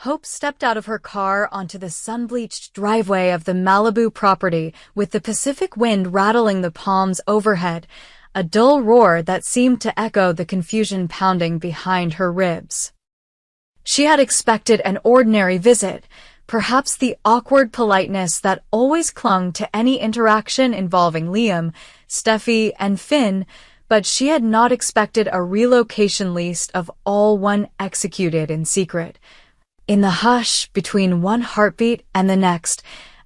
Hope stepped out of her car onto the sun-bleached driveway of the Malibu property with the Pacific wind rattling the palms overhead, a dull roar that seemed to echo the confusion pounding behind her ribs. She had expected an ordinary visit, perhaps the awkward politeness that always clung to any interaction involving Liam, Steffi, and Finn, but she had not expected a relocation lease of all one executed in secret. In the hush between one heartbeat and the next,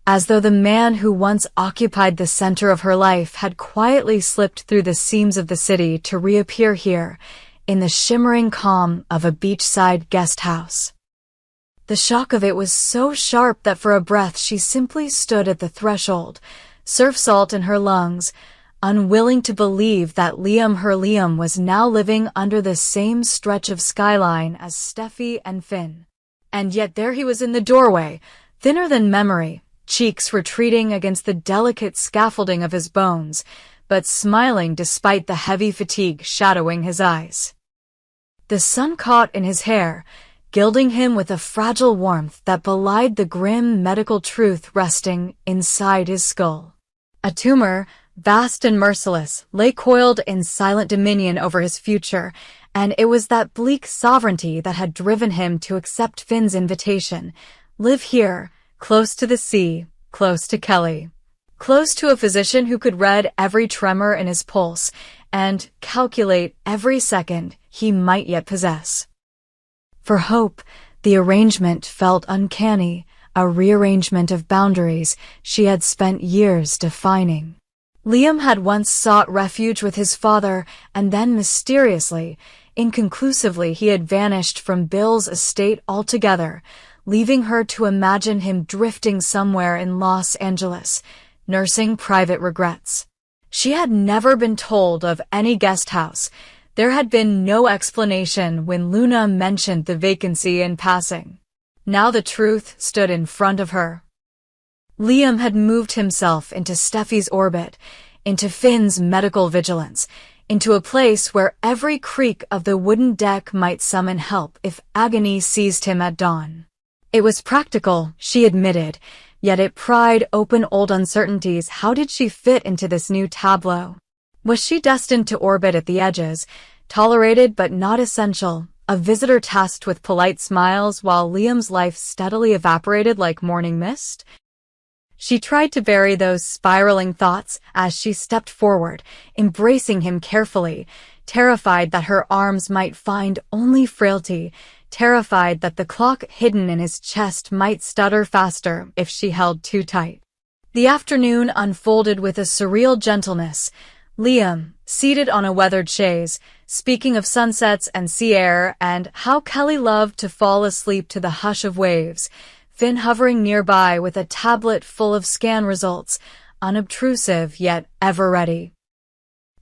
as though the man who once occupied the center of her life had quietly slipped through the seams of the city to reappear here, in the shimmering calm of a beachside guest house. The shock of it was so sharp that for a breath she simply stood at the threshold, surf salt in her lungs, unwilling to believe that her Liam was now living under the same stretch of skyline as Steffi and Finn. And yet there he was in the doorway, thinner than memory, cheeks retreating against the delicate scaffolding of his bones, but smiling despite the heavy fatigue shadowing his eyes. The sun caught in his hair, gilding him with a fragile warmth that belied the grim medical truth resting inside his skull. A tumor, vast and merciless, lay coiled in silent dominion over his future, and it was that bleak sovereignty that had driven him to accept Finn's invitation. Live here, close to the sea, close to Kelly. Close to a physician who could read every tremor in his pulse and calculate every second he might yet possess. For Hope, the arrangement felt uncanny, a rearrangement of boundaries she had spent years defining. Liam had once sought refuge with his father, and then mysteriously, inconclusively, he had vanished from Bill's estate altogether, leaving her to imagine him drifting somewhere in Los Angeles, nursing private regrets. She had never been told of any guest house. There had been no explanation when Luna mentioned the vacancy in passing. Now the truth stood in front of her. Liam had moved himself into Steffi's orbit, into Finn's medical vigilance, into a place where every creak of the wooden deck might summon help if agony seized him at dawn. It was practical, she admitted, yet it pried open old uncertainties. How did she fit into this new tableau? Was she destined to orbit at the edges, tolerated but not essential, a visitor tasked with polite smiles while Liam's life steadily evaporated like morning mist? She tried to bury those spiraling thoughts as she stepped forward, embracing him carefully, terrified that her arms might find only frailty, terrified that the clock hidden in his chest might stutter faster if she held too tight. The afternoon unfolded with a surreal gentleness. Liam, seated on a weathered chaise, speaking of sunsets and sea air and how Kelly loved to fall asleep to the hush of waves, Finn hovering nearby with a tablet full of scan results, unobtrusive yet ever ready.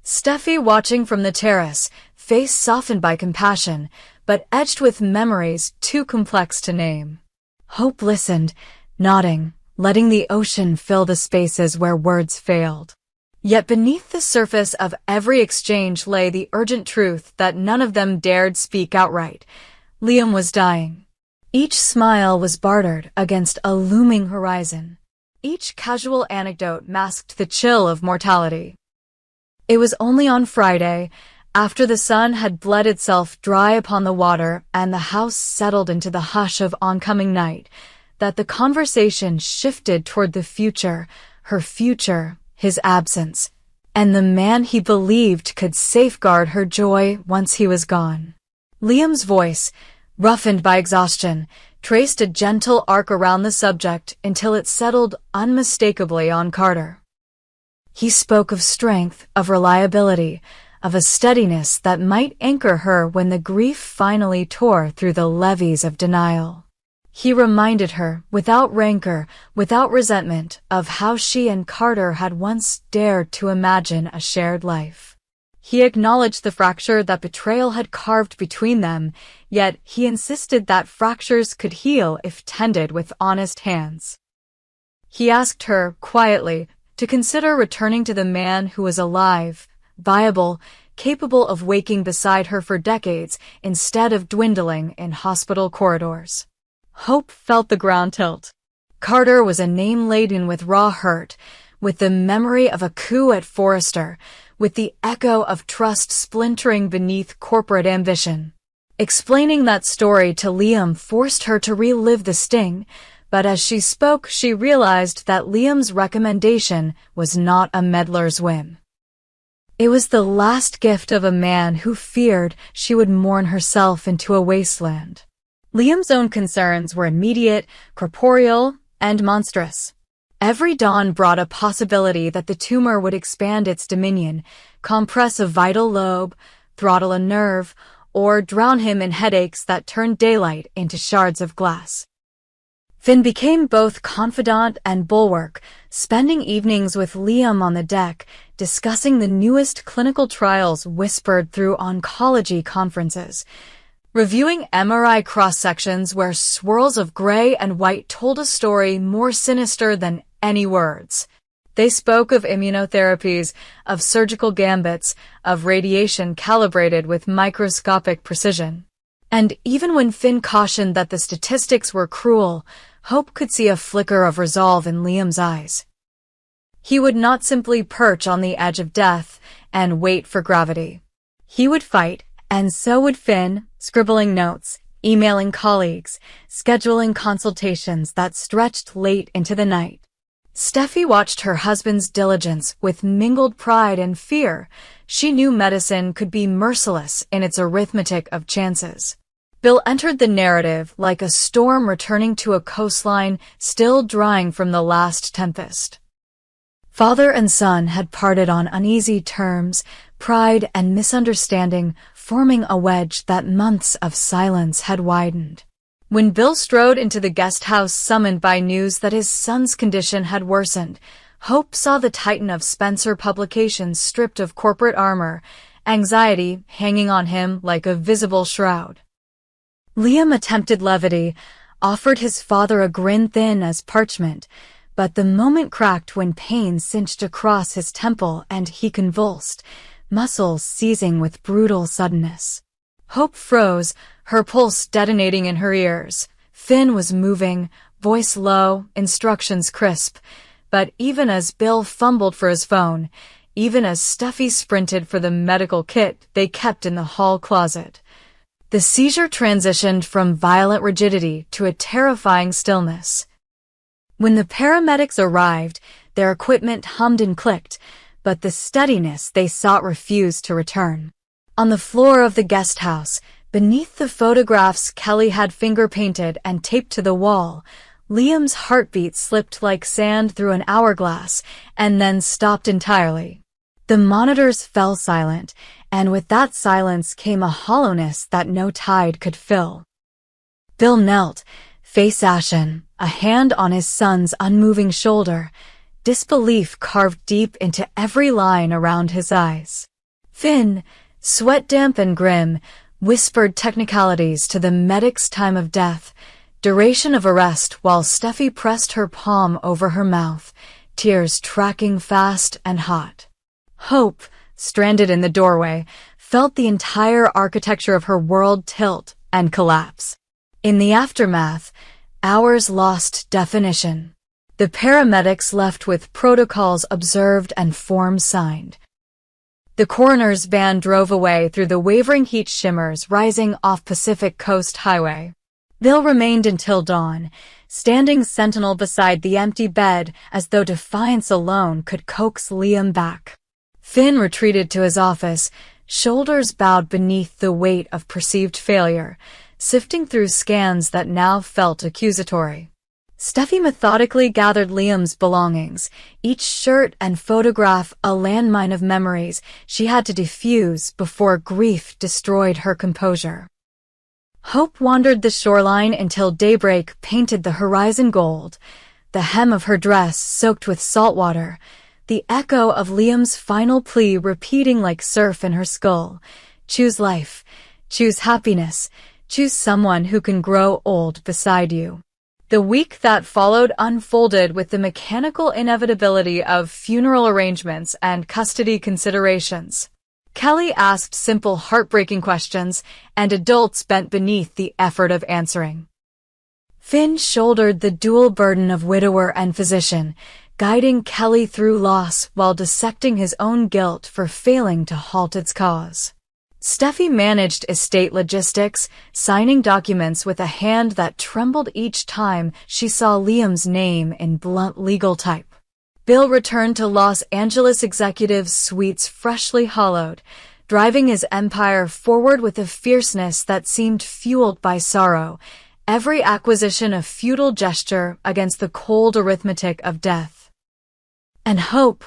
Steffi watching from the terrace, face softened by compassion, but edged with memories too complex to name. Hope listened, nodding, letting the ocean fill the spaces where words failed. Yet beneath the surface of every exchange lay the urgent truth that none of them dared speak outright. Liam was dying. Each smile was bartered against a looming horizon. Each casual anecdote masked the chill of mortality. It was only on Friday, after the sun had bled itself dry upon the water and the house settled into the hush of oncoming night, that the conversation shifted toward the future, her future, his absence, and the man he believed could safeguard her joy once he was gone. Liam's voice, roughened by exhaustion, traced a gentle arc around the subject until it settled unmistakably on Carter. He spoke of strength, of reliability, of a steadiness that might anchor her when the grief finally tore through the levees of denial. He reminded her, without rancor, without resentment, of how she and Carter had once dared to imagine a shared life. He acknowledged the fracture that betrayal had carved between them, yet he insisted that fractures could heal if tended with honest hands. He asked her, quietly, to consider returning to the man who was alive, viable, capable of waking beside her for decades instead of dwindling in hospital corridors. Hope felt the ground tilt. Carter was a name laden with raw hurt, with the memory of a coup at Forrester, with the echo of trust splintering beneath corporate ambition. Explaining that story to Liam forced her to relive the sting, but as she spoke, she realized that Liam's recommendation was not a meddler's whim. It was the last gift of a man who feared she would mourn herself into a wasteland. Liam's own concerns were immediate, corporeal, and monstrous. Every dawn brought a possibility that the tumor would expand its dominion, compress a vital lobe, throttle a nerve, or drown him in headaches that turned daylight into shards of glass. Finn became both confidant and bulwark, spending evenings with Liam on the deck, discussing the newest clinical trials whispered through oncology conferences, reviewing MRI cross-sections where swirls of gray and white told a story more sinister than any words. They spoke of immunotherapies, of surgical gambits, of radiation calibrated with microscopic precision. And even when Finn cautioned that the statistics were cruel, Hope could see a flicker of resolve in Liam's eyes. He would not simply perch on the edge of death and wait for gravity. He would fight, and so would Finn, scribbling notes, emailing colleagues, scheduling consultations that stretched late into the night. Steffi watched her husband's diligence with mingled pride and fear. She knew medicine could be merciless in its arithmetic of chances. Bill entered the narrative like a storm returning to a coastline still drying from the last tempest. Father and son had parted on uneasy terms, pride and misunderstanding forming a wedge that months of silence had widened. When Bill strode into the guest house summoned by news that his son's condition had worsened, Hope saw the titan of Spencer Publications stripped of corporate armor, anxiety hanging on him like a visible shroud. Liam attempted levity, offered his father a grin thin as parchment, but the moment cracked when pain cinched across his temple and he convulsed, muscles seizing with brutal suddenness. Hope froze, her pulse detonating in her ears. Finn was moving, voice low, instructions crisp, but even as Bill fumbled for his phone, even as Steffi sprinted for the medical kit they kept in the hall closet, the seizure transitioned from violent rigidity to a terrifying stillness. When the paramedics arrived, their equipment hummed and clicked, but the steadiness they sought refused to return. On the floor of the guest house, beneath the photographs Kelly had finger-painted and taped to the wall, Liam's heartbeat slipped like sand through an hourglass and then stopped entirely. The monitors fell silent, and with that silence came a hollowness that no tide could fill. Bill knelt, face ashen, a hand on his son's unmoving shoulder, disbelief carved deep into every line around his eyes. Finn, sweat-damp and grim, whispered technicalities to the medic's time of death, duration of arrest while Steffi pressed her palm over her mouth, tears tracking fast and hot. Hope, stranded in the doorway, felt the entire architecture of her world tilt and collapse. In the aftermath, hours lost definition. The paramedics left with protocols observed and forms signed. The coroner's van drove away through the wavering heat shimmers rising off Pacific Coast Highway. Bill remained until dawn, standing sentinel beside the empty bed as though defiance alone could coax Liam back. Finn retreated to his office, shoulders bowed beneath the weight of perceived failure, sifting through scans that now felt accusatory. Steffi methodically gathered Liam's belongings, each shirt and photograph a landmine of memories she had to defuse before grief destroyed her composure. Hope wandered the shoreline until daybreak painted the horizon gold, the hem of her dress soaked with salt water, the echo of Liam's final plea repeating like surf in her skull. Choose life, choose happiness, choose someone who can grow old beside you. The week that followed unfolded with the mechanical inevitability of funeral arrangements and custody considerations. Kelly asked simple, heartbreaking questions, and adults bent beneath the effort of answering. Finn shouldered the dual burden of widower and physician, guiding Kelly through loss while dissecting his own guilt for failing to halt its cause. Steffi managed estate logistics, signing documents with a hand that trembled each time she saw Liam's name in blunt legal type. Bill returned to Los Angeles executive suites freshly hollowed, driving his empire forward with a fierceness that seemed fueled by sorrow, every acquisition a futile gesture against the cold arithmetic of death. And Hope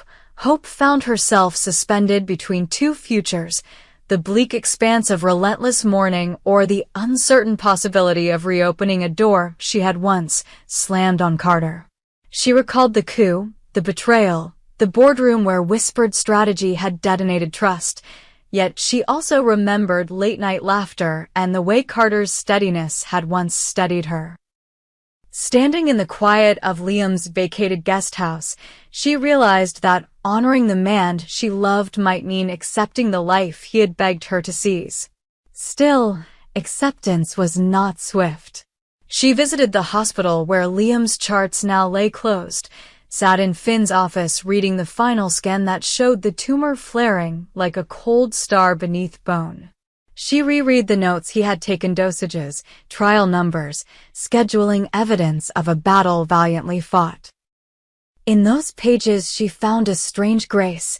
found herself suspended between two futures, the bleak expanse of relentless mourning or the uncertain possibility of reopening a door she had once slammed on Carter. She recalled the coup, the betrayal, the boardroom where whispered strategy had detonated trust, yet she also remembered late-night laughter and the way Carter's steadiness had once steadied her. Standing in the quiet of Liam's vacated guest house, she realized that honoring the man she loved might mean accepting the life he had begged her to seize. Still, acceptance was not swift. She visited the hospital where Liam's charts now lay closed, sat in Finn's office reading the final scan that showed the tumor flaring like a cold star beneath bone. She reread the notes he had taken, dosages, trial numbers, scheduling evidence of a battle valiantly fought. In those pages she found a strange grace.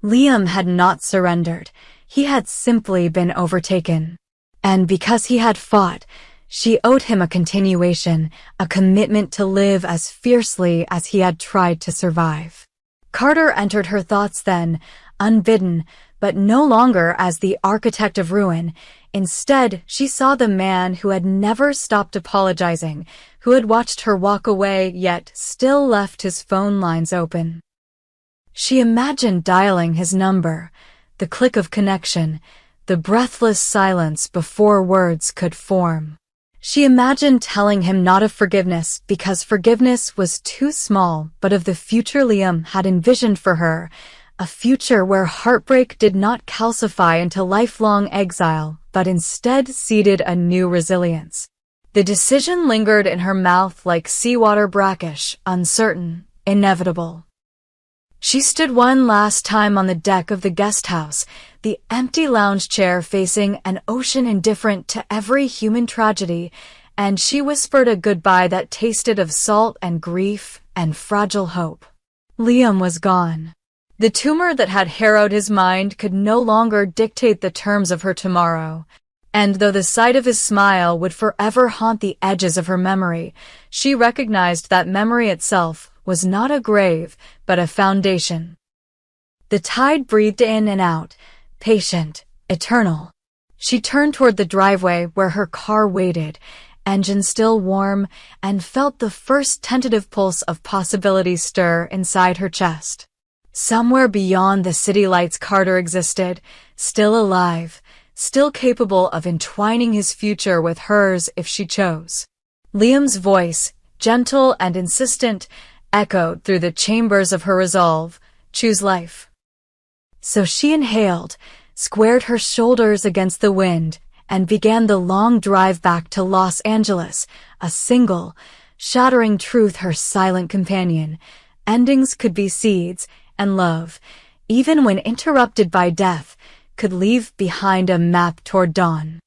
Liam had not surrendered. He had simply been overtaken. And because he had fought, she owed him a continuation, a commitment to live as fiercely as he had tried to survive. Carter entered her thoughts then, unbidden, but no longer as the architect of ruin. Instead, she saw the man who had never stopped apologizing, who had watched her walk away yet still left his phone lines open. She imagined dialing his number, the click of connection, the breathless silence before words could form. She imagined telling him not of forgiveness because forgiveness was too small, but of the future Liam had envisioned for her, a future where heartbreak did not calcify into lifelong exile, but instead seeded a new resilience. The decision lingered in her mouth like seawater, brackish, uncertain, inevitable. She stood one last time on the deck of the guest house, the empty lounge chair facing an ocean indifferent to every human tragedy, and she whispered a goodbye that tasted of salt and grief and fragile hope. Liam was gone. The tumor that had harrowed his mind could no longer dictate the terms of her tomorrow, and though the sight of his smile would forever haunt the edges of her memory, she recognized that memory itself was not a grave, but a foundation. The tide breathed in and out, patient, eternal. She turned toward the driveway where her car waited, engine still warm, and felt the first tentative pulse of possibility stir inside her chest. Somewhere beyond the city lights Carter existed, still alive, still capable of entwining his future with hers if she chose. Liam's voice, gentle and insistent, echoed through the chambers of her resolve, choose life. So she inhaled, squared her shoulders against the wind, and began the long drive back to Los Angeles, a single, shattering truth her silent companion. Endings could be seeds, and love, even when interrupted by death, could leave behind a map toward dawn.